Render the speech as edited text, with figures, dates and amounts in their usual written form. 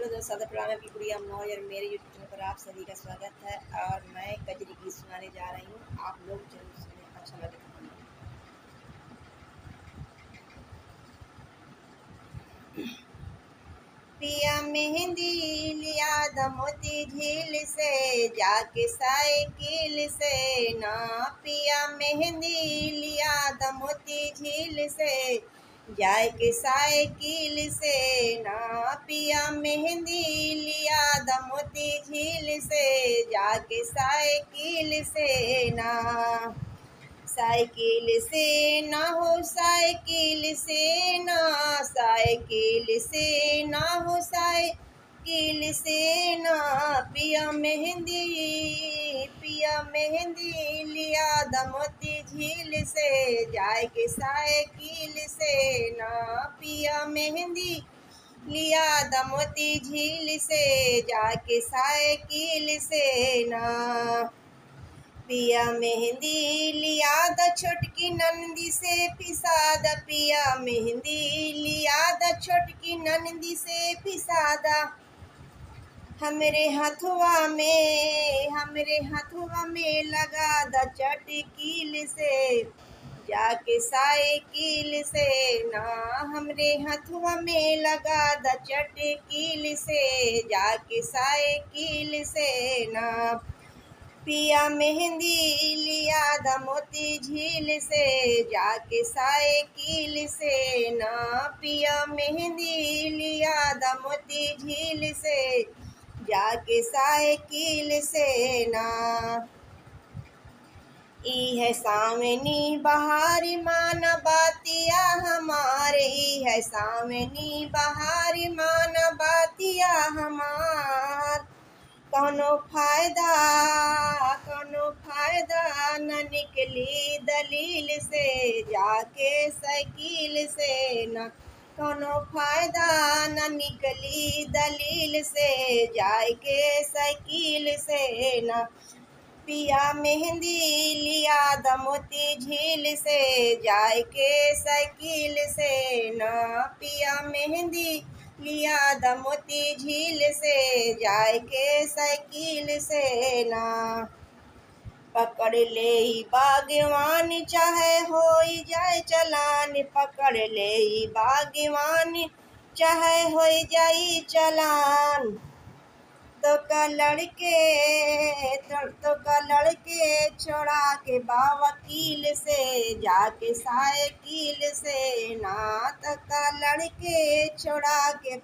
Hello दोस्तों, programme है गुड़िया मौज और मेरे यूट्यूब चैनल पर आप सभी का स्वागत है। और मैं कजरी गीत सुनाने जा रही हूँ, आप लोग जरूर सुने, अच्छा लगे तो। पिया मेहंदी लिया दमोती झील से, जाके साइकिल से ना। पिया मेहंदी लिया दमोती झील से, जाए के साइकिल से ना। पिया मेहंदी लिया दमोती झील से, जाके साइकिल से ना। साइकिल से ना हो साइकिल से ना, साइकिल से ना हो साइकिल से ना। पिया मेहंदी लिया दमोती झील से, जाए के साइकिल से ना। पिया मेहंदी लिया दमोती झील से, जाके साइकिल से ना। पिया मेहंदी लिया द छोटकी नंदी से पिसादा। पिया मेहंदी लिया द छोटकी नंदी से पिसादा। हमरे हथुआ में लगा द चटकील से, जाके साइकिल से ना। हमरे हथुआ में लगा द चटकील से, जाके साइकिल से ना। पिया मेहंदी लिया दमोती झील से, जाके साइकिल से ना। पिया मेहंदी लिया दमोती झील से, जाके साइकिल से ना। ई है सावनी बहारी माना बातिया हमारे, ई है सावनी बहारी माना बातिया हमार। कौनो फायदा न निकली दलील से, जाके साइकिल से न। कौनो फायदा न निकली दलील से, जाके साइकिल से न। पिया मेहंदी लिया दमोती झील से, जाके साइकिल से न। पिया मेहंदी लिया दमोती झील से, जाए के साइकिल से ना। पकड़ ले बागवान चाहे होई जाए चलान, पकड़ ले बागवान चाहे होई जाई चलान। तो का लड़के छोड़ा के बावकील से, जाके साइकिल से ना। तो का लड़के छोड़ा के